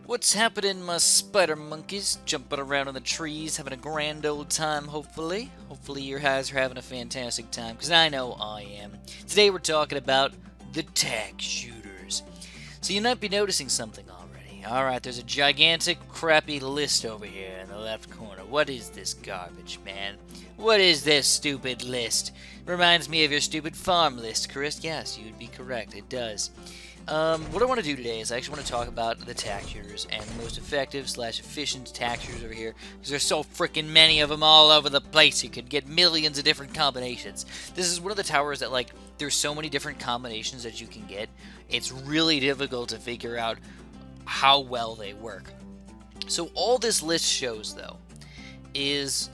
What's happening, my spider monkeys? Jumping around in the trees, having a grand old time, hopefully. Hopefully you guys are having a fantastic time, because I know I am. Today we're talking about the TACK shooters. So you might be noticing something already. Alright, there's a gigantic, crappy list over here in the left corner. What is this garbage, man? What is this stupid list? Reminds me of your stupid farm list, Chris. Yes, you'd be correct. It does. What I want to do today is I actually want to talk about the TACK shooters and the most effective / efficient TACK shooters over here, because there's so freaking many of them all over the place. You could get millions of different combinations. This is one of the towers that, like, there's so many different combinations that you can get. It's really difficult to figure out how well they work. So all this list shows, though, is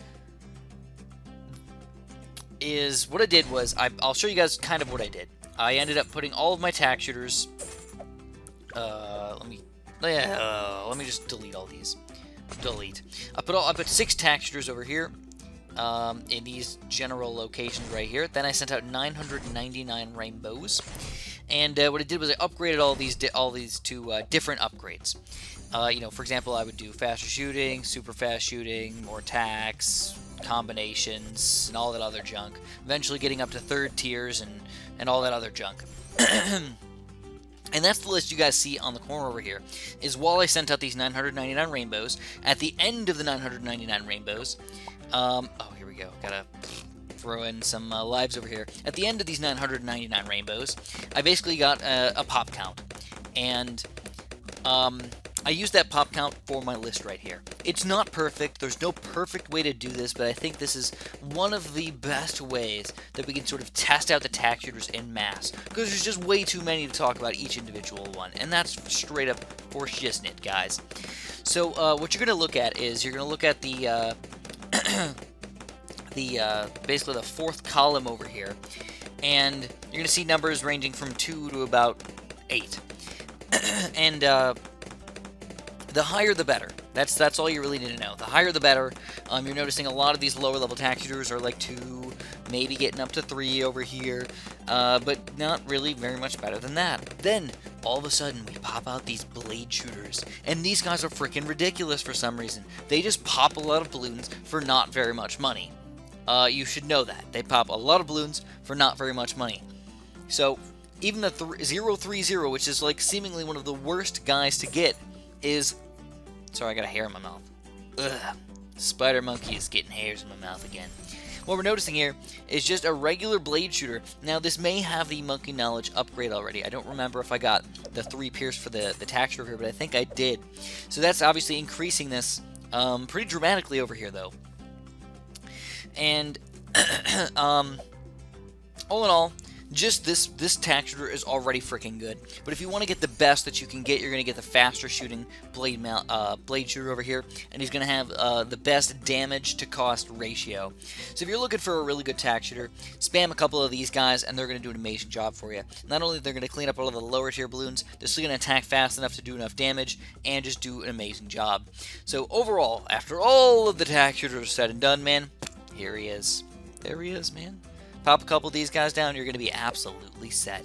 what I did was I'll show you guys kind of what I did. I ended up putting all of my TACK shooters. Let me just delete all these. Delete. I put 6 TACK shooters over here, in these general locations right here. Then I sent out 999 rainbows, and what I did was I upgraded all these to different upgrades. For example, I would do faster shooting, super fast shooting, more TACKs, combinations, and all that other junk. Eventually getting up to 3rd tiers and all that other junk. And that's the list you guys see on the corner over here. Is while I sent out these 999 rainbows, at the end of the 999 rainbows, here we go. Gotta throw in some lives over here. At the end of these 999 rainbows, I basically got a pop count, and I used that pop count for my list right here. It's not perfect. There's no perfect way to do this, but I think this is one of the best ways that we can sort of test out the TACK shooters en masse, because there's just way too many to talk about each individual one, and that's straight up for shiznit, guys. So what you're going to look at is you're going to look at the basically the 4th column over here, and you're going to see numbers ranging from 2 to about 8. And the higher the better. That's all you really need to know. The higher the better. You're noticing a lot of these lower level TACK shooters are like 2, maybe getting up to 3 over here, but not really very much better than that. Then, all of a sudden, we pop out these blade shooters, and these guys are freaking ridiculous for some reason. They just pop a lot of balloons for not very much money. You should know that. They pop a lot of balloons for not very much money. So, even the 030, which is like seemingly one of the worst guys to get, is... Sorry, I got a hair in my mouth. Ugh. Spider monkey is getting hairs in my mouth again. What we're noticing here is just a regular blade shooter. Now, this may have the monkey knowledge upgrade already. I don't remember if I got the 3 pierce for the TACK shooter here, but I think I did. So that's obviously increasing this pretty dramatically over here, though. And all in all, just this TACK shooter is already freaking good. But if you want to get the best that you can get, you're going to get the faster shooting blade shooter over here, and he's going to have the best damage to cost ratio. So if you're looking for a really good TACK shooter, spam a couple of these guys, and they're going to do an amazing job for you. Not only they're going to clean up all of the lower tier balloons, they're still going to attack fast enough to do enough damage, and just do an amazing job. So overall, after all of the TACK shooters are said and done, man, here he is. There he is, man. Pop a couple of these guys down, you're going to be absolutely set.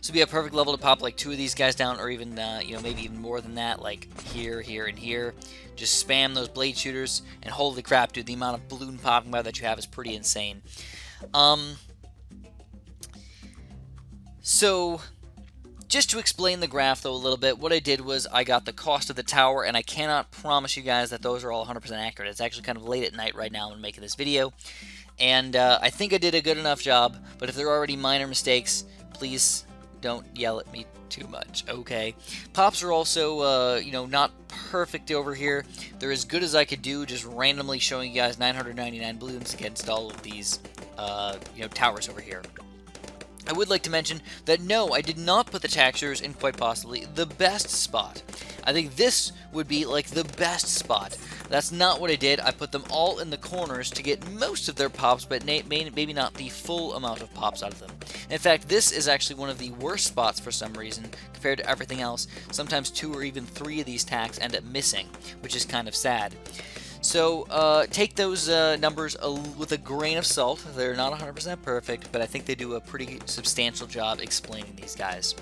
So be a perfect level to pop like 2 of these guys down, or even, maybe even more than that, like here, here, and here. Just spam those blade shooters, and holy crap, dude, the amount of balloon popping by that you have is pretty insane. So, just to explain the graph, though, a little bit, what I did was I got the cost of the tower, and I cannot promise you guys that those are all 100% accurate. It's actually kind of late at night right now when making this video. And I think I did a good enough job, but if there are already minor mistakes, please don't yell at me too much, okay? Pops are also, not perfect over here. They're as good as I could do, just randomly showing you guys 999 balloons against all of these, towers over here. I would like to mention that no, I did not put the TACK shooters in quite possibly the best spot. I think this would be like the best spot. That's not what I did. I put them all in the corners to get most of their pops, but maybe not the full amount of pops out of them. In fact, this is actually one of the worst spots for some reason compared to everything else. Sometimes 2 or even 3 of these TACKs end up missing, which is kind of sad. So take those numbers with a grain of salt. They're not 100% perfect, but I think they do a pretty substantial job explaining these guys.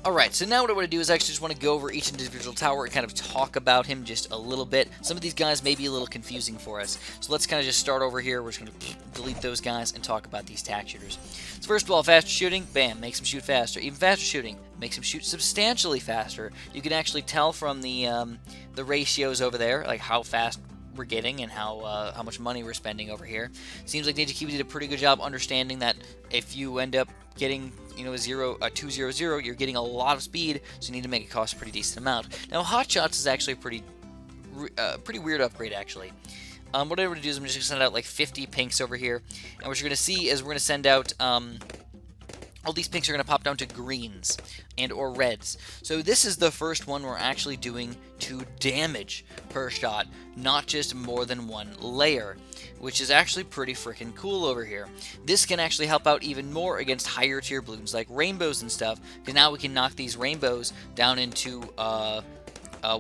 Alright, so now what I want to do is I actually just want to go over each individual tower and kind of talk about him just a little bit. Some of these guys may be a little confusing for us. So let's kind of just start over here. We're just going to delete those guys and talk about these TACK shooters. So first of all, faster shooting, bam, makes him shoot faster. Even faster shooting makes him shoot substantially faster. You can actually tell from the ratios over there, like how fast we're getting and how much money we're spending over here. Seems like Ninja Kiwi did a pretty good job understanding that if you end up getting, you know, a 200, you're getting a lot of speed, so you need to make it cost a pretty decent amount. Now, Hot Shots is actually a pretty weird upgrade, actually. What I'm going to do is I'm just going to send out like 50 pinks over here, and what you're going to see is we're going to send out all these pinks are going to pop down to greens and or reds. So this is the first one we're actually doing 2 damage per shot, not just more than 1 layer, which is actually pretty freaking cool over here. This can actually help out even more against higher tier balloons like rainbows and stuff, because now we can knock these rainbows down into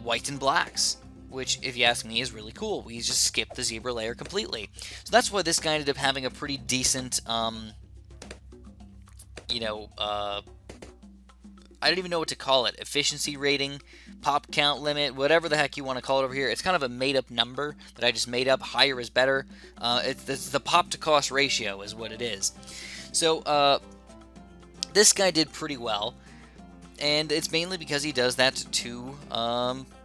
whites and blacks, which, if you ask me, is really cool. We just skip the zebra layer completely. So that's why this guy ended up having a pretty decent I don't even know what to call it. Efficiency rating, pop count limit, whatever the heck you want to call it over here. It's kind of a made-up number that I just made up. Higher is better. It's the pop-to-cost ratio is what it is. So, this guy did pretty well, and it's mainly because he does that 2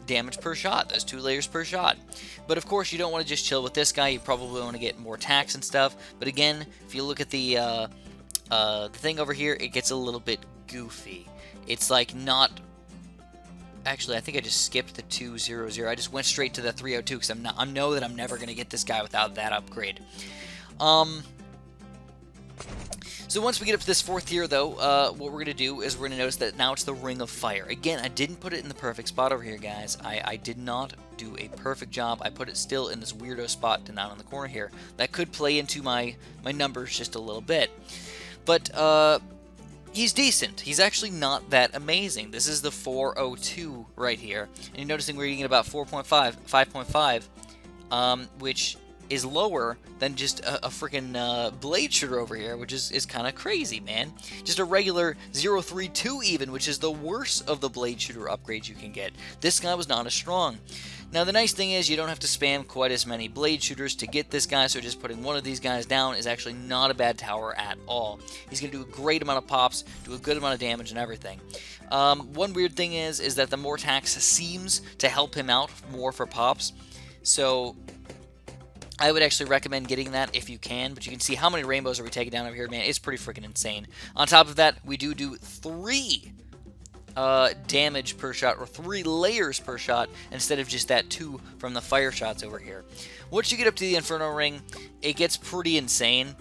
damage per shot. Those 2 layers per shot. But of course, you don't want to just chill with this guy. You probably want to get more tax and stuff. But again, if you look at the thing over here, it gets a little bit goofy. It's like not... Actually, I think I just skipped the 200. I just went straight to the 302 because I know that I'm never going to get this guy without that upgrade. So once we get up to this 4th tier, though, what we're going to do is we're going to notice that now it's the Ring of Fire. Again, I didn't put it in the perfect spot over here, guys. I did not do a perfect job. I put it still in this weirdo spot down on the corner here. That could play into my numbers just a little bit. But, he's decent. He's actually not that amazing. This is the 402 right here. And you're noticing we're getting about 4.5, 5.5, which is lower than just a freaking blade shooter over here, which is kind of crazy, man. Just a regular 032 even, which is the worst of the blade shooter upgrades you can get. This guy was not as strong. Now, the nice thing is you don't have to spam quite as many blade shooters to get this guy, so just putting one of these guys down is actually not a bad tower at all. He's going to do a great amount of pops, do a good amount of damage and everything. One weird thing is that the more tax seems to help him out more for pops, so I would actually recommend getting that if you can, but you can see how many rainbows are we taking down over here, man. It's pretty freaking insane. On top of that, we do 3 damage per shot, or 3 layers per shot, instead of just that 2 from the fire shots over here. Once you get up to the Inferno Ring, it gets pretty insane.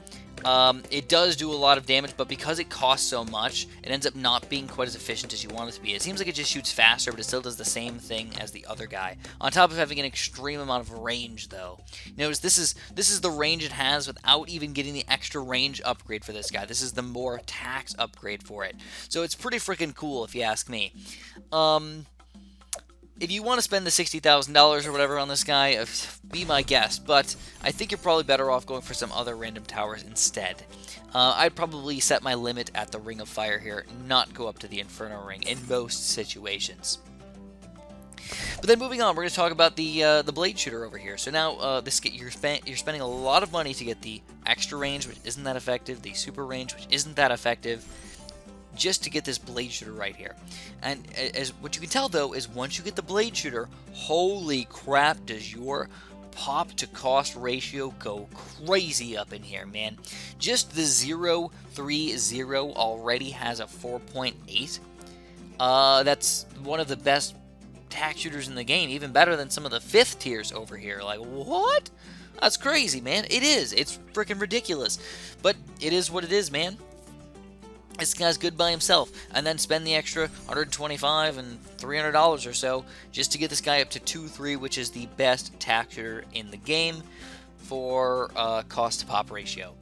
It does do a lot of damage, but because it costs so much, it ends up not being quite as efficient as you want it to be. It seems like it just shoots faster, but it still does the same thing as the other guy. On top of having an extreme amount of range, though. Notice this is the range it has without even getting the extra range upgrade for this guy. This is the more tax upgrade for it. So it's pretty freaking cool, if you ask me. If you want to spend the $60,000 or whatever on this guy, be my guest, but I think you're probably better off going for some other random towers instead. I'd probably set my limit at the Ring of Fire here, not go up to the Inferno Ring in most situations. But then moving on, we're going to talk about the Blade Shooter over here. So now you're spending a lot of money to get the extra range, which isn't that effective, the super range, which isn't that effective, just to get this Blade Shooter right here. And as what you can tell, though, is once you get the Blade Shooter, holy crap, does your pop to cost ratio go crazy up in here, man. Just the 0.30 already has a 4.8. That's one of the best tack shooters in the game, even better than some of the 5th tiers over here. Like, what? That's crazy, man. It is. It's freaking ridiculous. But it is what it is, man. This guy's good by himself, and then spend the extra $125 and $300 or so just to get this guy up to 2.3, which is the best tack shooter in the game for cost to pop ratio.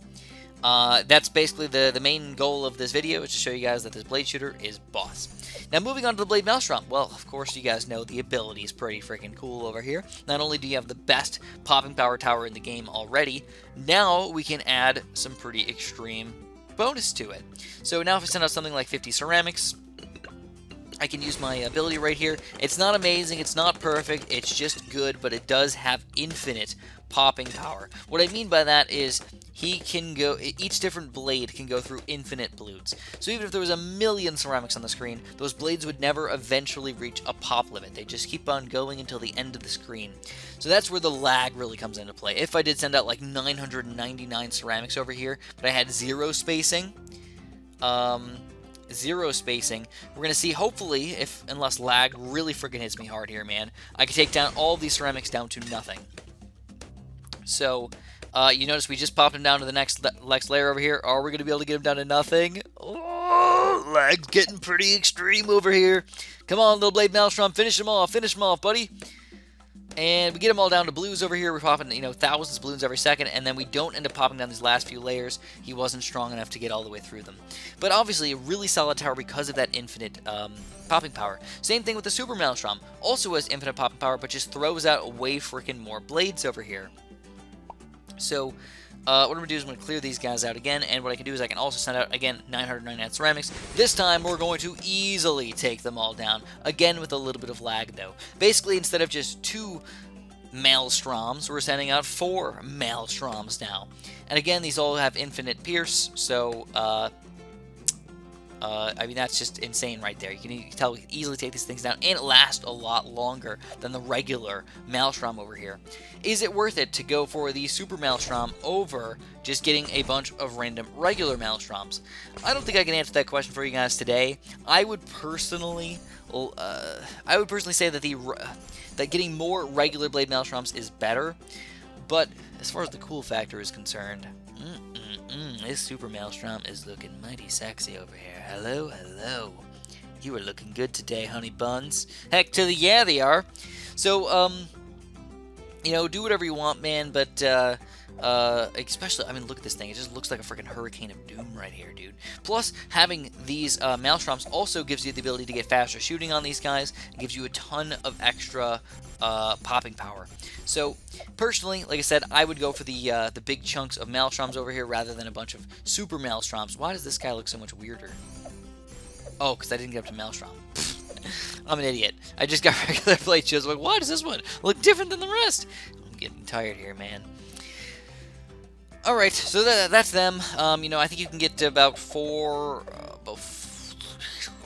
That's basically the main goal of this video, is to show you guys that this Blade Shooter is boss. Now moving on to the Blade Maelstrom. Well, of course you guys know the ability is pretty freaking cool over here. Not only do you have the best popping power tower in the game already, now we can add some pretty extreme bonus to it. So now if I send out something like 50 ceramics, I can use my ability right here. It's not amazing, it's not perfect, it's just good, but it does have infinite popping power. What I mean by that is he can go, each different blade can go through infinite Bloons. So even if there was a million ceramics on the screen, those blades would never eventually reach a pop limit. They just keep on going until the end of the screen. So that's where the lag really comes into play. If I did send out like 999 ceramics over here, but I had zero spacing, we're going to see, hopefully, unless lag really freaking hits me hard here, man, I can take down all these ceramics down to nothing. So, you notice we just popped him down to the next layer over here. Are we going to be able to get him down to nothing? Oh, lag's getting pretty extreme over here. Come on, little blade maelstrom, finish him off, buddy. And we get them all down to blues over here. We're popping, thousands of balloons every second, and then we don't end up popping down these last few layers. He wasn't strong enough to get all the way through them. But obviously, a really solid tower because of that infinite popping power. Same thing with the Super Maelstrom. Also has infinite popping power, but just throws out way freaking more blades over here. So, what I'm going to do is I'm going to clear these guys out again, and what I can do is I can also send out, again, 999 ceramics. This time, we're going to easily take them all down, again with a little bit of lag, though. Basically, instead of just 2 maelstroms, we're sending out 4 maelstroms now. And again, these all have infinite pierce, so, I mean, that's just insane right there. You can tell we can easily take these things down, and it lasts a lot longer than the regular Maelstrom over here. Is it worth it to go for the Super Maelstrom over just getting a bunch of random regular Maelstroms? I don't think I can answer that question for you guys today. I would personally say that that getting more regular Blade Maelstroms is better, but as far as the cool factor is concerned, this Super Maelstrom is looking mighty sexy over here. Hello, hello. You are looking good today, honey buns. Heck to the yeah, they are. So, do whatever you want, man, but, especially, I mean, look at this thing. It just looks like a freaking hurricane of doom right here, dude. Plus, having these Maelstroms also gives you the ability to get faster shooting on these guys. It gives you a ton of extra popping power. So, personally, like I said, I would go for the big chunks of Maelstroms over here rather than a bunch of Super Maelstroms. Why does this guy look so much weirder? Oh, because I didn't get up to Maelstrom. I'm an idiot. I just got regular blade shields. Like, why does this one look different than the rest? I'm getting tired here, man. Alright, so that's them. I think you can get to about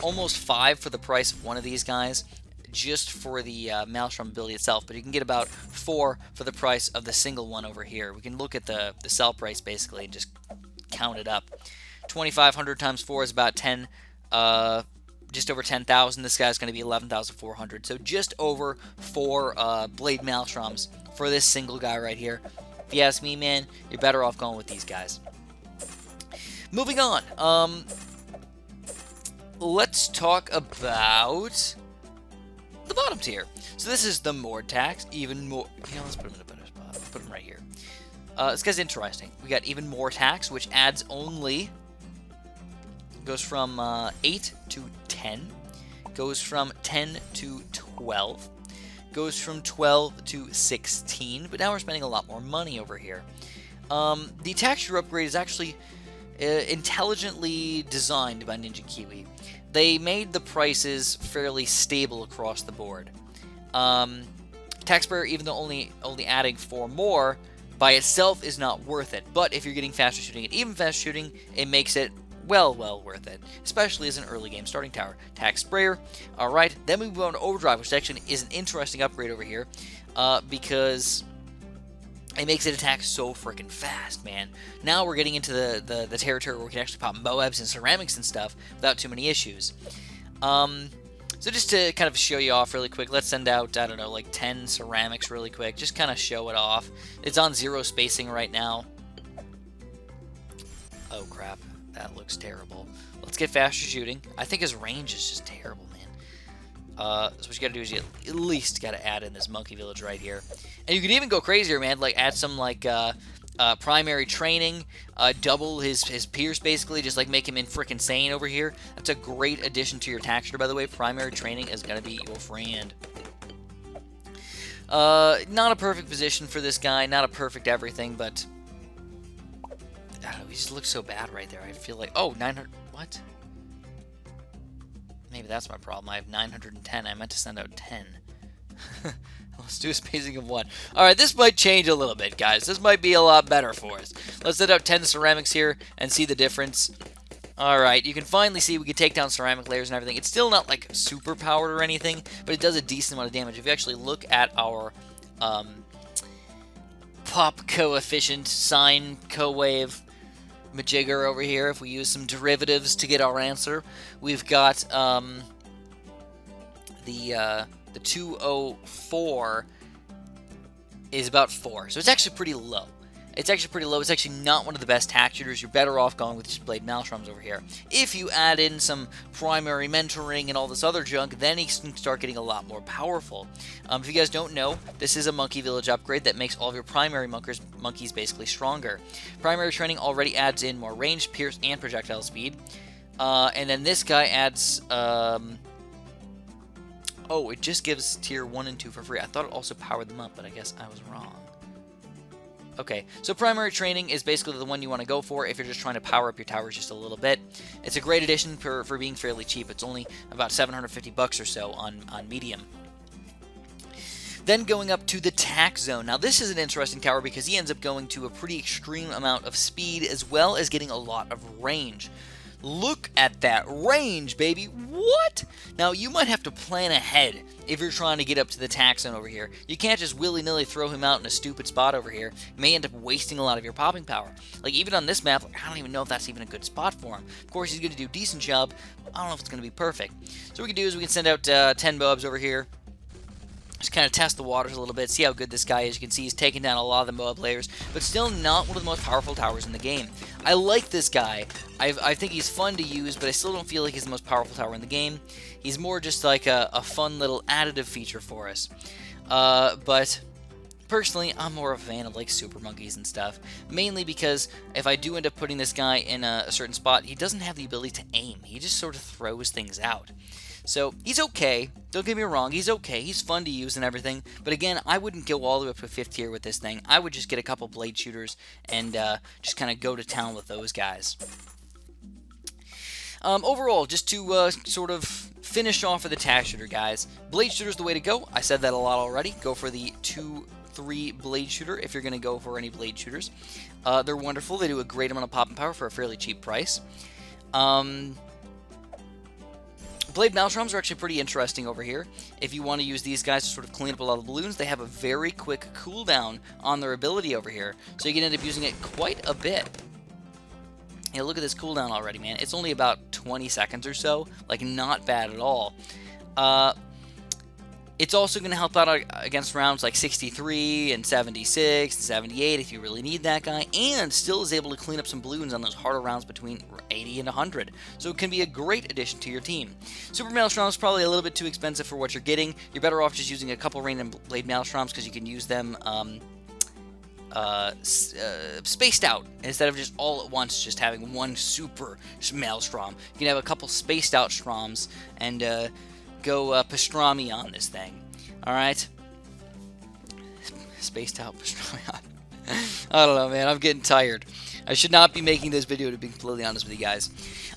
almost 5 for the price of one of these guys, just for the Maelstrom ability itself, but you can get about 4 for the price of the single one over here. We can look at the sell price, basically, and just count it up. 2,500 times 4 is about 10, just over 10,000. This guy's going to be 11,400, so just over 4 Blade Maelstroms for this single guy right here. If you ask me, man, you're better off going with these guys. Moving on, let's talk about the bottom tier. So this is the more tax, even more. Let's put him in a better spot. Let's put him right here. This guy's interesting. We got even more tax, which adds only goes from 8 to 10, goes from 10 to 12. Goes from 12 to 16, but now we're spending a lot more money over here. The texture upgrade is actually intelligently designed by Ninja Kiwi. They made the prices fairly stable across the board. Taxpayer, even though only adding 4 more, by itself is not worth it. But if you're getting faster shooting and even faster shooting, it makes it well worth it, especially as an early game starting tower. Tack Sprayer. Alright, then we move on to Overdrive, which actually is an interesting upgrade over here, because it makes it attack so freaking fast, man. Now we're getting into the territory where we can actually pop Moabs and ceramics and stuff without too many issues. So just to kind of show you off really quick, let's send out, I don't know, like 10 ceramics really quick, just kind of show it off. It's on 0 spacing right now. Oh crap. That looks terrible. Let's get faster shooting. I think his range is just terrible, man. So what you gotta do is you at least gotta add in this monkey village right here. And you can even go crazier, man. Like add some like primary training, double his pierce basically, just like make him in frickin' insane over here. That's a great addition to your texture, by the way. Primary training is gonna be your friend. Not a perfect position for this guy, not a perfect everything, but I don't know, he just looks so bad right there. I feel like, oh, 900, what? maybe that's my problem. I have 910. I meant to send out 10. Let's do a spacing of 1. Alright, this might change a little bit, guys. This might be a lot better for us. Let's send out 10 ceramics here and see the difference. Alright, you can finally see we can take down ceramic layers and everything. It's still not, like, super powered or anything, but it does a decent amount of damage. If you actually look at our pop coefficient, sine, co-wave, majigger over here, if we use some derivatives to get our answer, we've got the 204 is about 4. So it's actually pretty low. It's actually not one of the best tack shooters. You're better off going with just blade maelstroms over here. If you add in some primary mentoring and all this other junk, then he can start getting a lot more powerful. If you guys don't know, this is a monkey village upgrade that makes all of your primary monkeys basically stronger. Primary training already adds in more range, pierce, and projectile speed. And then this guy adds... oh, it just gives tier 1 and 2 for free. I thought it also powered them up, but I guess I was wrong. Okay, so primary training is basically the one you want to go for if you're just trying to power up your towers just a little bit. It's a great addition for being fairly cheap. It's only about 750 bucks or so on medium. Then going up to the TACK zone. Now this is an interesting tower because he ends up going to a pretty extreme amount of speed as well as getting a lot of range. Look at that range, baby. What? Now, you might have to plan ahead if you're trying to get up to the TACK zone over here. You can't just willy-nilly throw him out in a stupid spot over here. You may end up wasting a lot of your popping power. Like, even on this map, I don't even know if that's even a good spot for him. Of course, he's going to do a decent job. I don't know if it's going to be perfect. So what we can do is we can send out 10 Moabs over here. Just kind of test the waters a little bit, see how good this guy is. You can see he's taking down a lot of the Moab layers, but still not one of the most powerful towers in the game. I like this guy. I think he's fun to use, but I still don't feel like he's the most powerful tower in the game. He's more just like a fun little additive feature for us. But personally, I'm more of a fan of like super monkeys and stuff. Mainly because if I do end up putting this guy in a certain spot, he doesn't have the ability to aim. He just sort of throws things out. So, he's okay. Don't get me wrong, he's okay. He's fun to use and everything. But again, I wouldn't go all the way up to 5th tier with this thing. I would just get a couple blade shooters and just kind of go to town with those guys. Overall, just to sort of finish off with the tack shooter, guys. Blade shooter's the way to go. I said that a lot already. Go for the 2-3 blade shooter if you're going to go for any blade shooters. They're wonderful. They do a great amount of pop and power for a fairly cheap price. Blade Maelstroms are actually pretty interesting over here. If you want to use these guys to sort of clean up a lot of the balloons, they have a very quick cooldown on their ability over here, so you can end up using it quite a bit. Yeah, look at this cooldown already, man. It's only about 20 seconds or so. Like, not bad at all. It's also going to help out against rounds like 63 and 76 and 78 if you really need that guy, and still is able to clean up some balloons on those harder rounds between 80 and 100. So it can be a great addition to your team. Super Maelstrom is probably a little bit too expensive for what you're getting. You're better off just using a couple random Blade Maelstroms because you can use them spaced out instead of just all at once just having one super Maelstrom. You can have a couple spaced out Stroms and go pastrami on this thing. Alright? Spaced out pastrami on. I don't know, man. I'm getting tired. I should not be making this video, to be completely honest with you guys.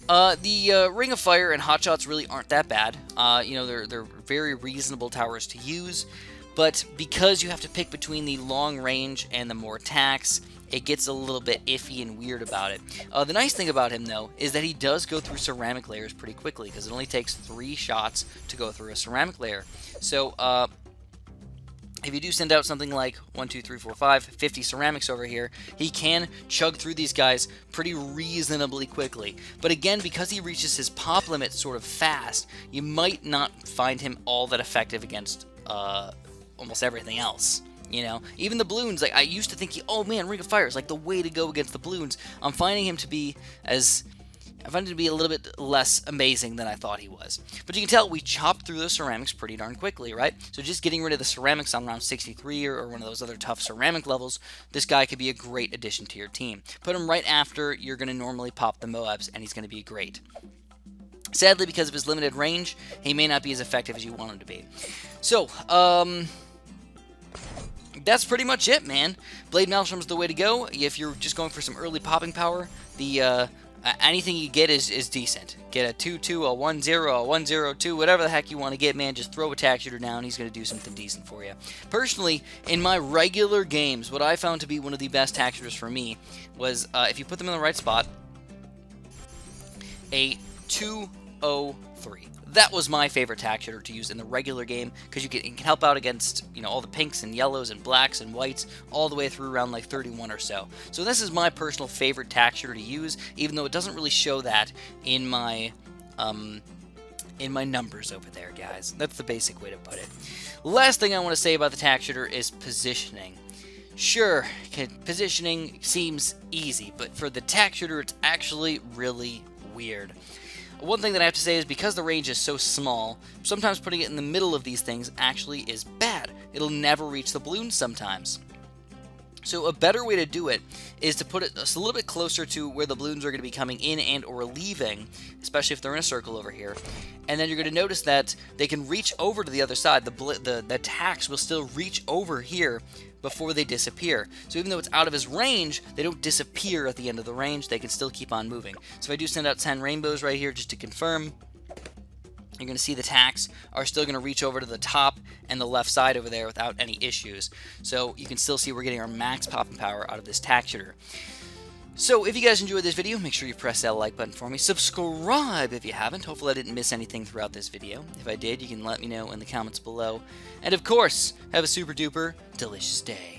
The Ring of Fire and Hotshots really aren't that bad. You know, they're very reasonable towers to use. But because you have to pick between the long range and the more tacks, it gets a little bit iffy and weird about it. The nice thing about him, though, is that he does go through ceramic layers pretty quickly, because it only takes 3 shots to go through a ceramic layer. So, if you do send out something like 1, 2, 3, 4, 5, 50 ceramics over here, he can chug through these guys pretty reasonably quickly. But again, because he reaches his pop limit sort of fast, you might not find him all that effective against almost everything else. You know, even the Bloons, like, I used to think, oh man, Ring of Fire is like the way to go against the Bloons. I'm finding him to be I find him to be a little bit less amazing than I thought he was. But you can tell we chopped through the ceramics pretty darn quickly, right? So just getting rid of the ceramics on round 63 or one of those other tough ceramic levels, this guy could be a great addition to your team. Put him right after you're going to normally pop the Moabs, and he's going to be great. Sadly, because of his limited range, he may not be as effective as you want him to be. So, that's pretty much it, man. Blade Maelstrom's the way to go. If you're just going for some early popping power, the Anything you get is decent. Get a 2-2, a 1-0, a 1-0-2, whatever the heck you want to get, man. Just throw a tack shooter down. He's going to do something decent for you. Personally, in my regular games, what I found to be one of the best tack shooters for me was, if you put them in the right spot, a 2-0-3. That was my favorite tack shooter to use in the regular game, because it can help out against, you know, all the pinks and yellows and blacks and whites all the way through around like 31 or so. So this is my personal favorite tack shooter to use, even though it doesn't really show that in my numbers over there, guys. That's the basic way to put it. Last thing I want to say about the tack shooter is positioning. Sure, positioning seems easy, but for the tack shooter, it's actually really weird. One thing that I have to say is because the range is so small, sometimes putting it in the middle of these things actually is bad. It'll never reach the balloons sometimes. So a better way to do it is to put it just a little bit closer to where the balloons are going to be coming in and or leaving, especially if they're in a circle over here. And then you're going to notice that they can reach over to the other side. The tacks will still reach over here before they disappear. So even though it's out of his range, they don't disappear at the end of the range. They can still keep on moving. So if I do send out 10 rainbows right here just to confirm, you're going to see the tacks are still going to reach over to the top and the left side over there without any issues. So you can still see we're getting our max popping power out of this tack shooter. So if you guys enjoyed this video, make sure you press that like button for me. Subscribe if you haven't. Hopefully I didn't miss anything throughout this video. If I did, you can let me know in the comments below. And of course, have a super duper delicious day.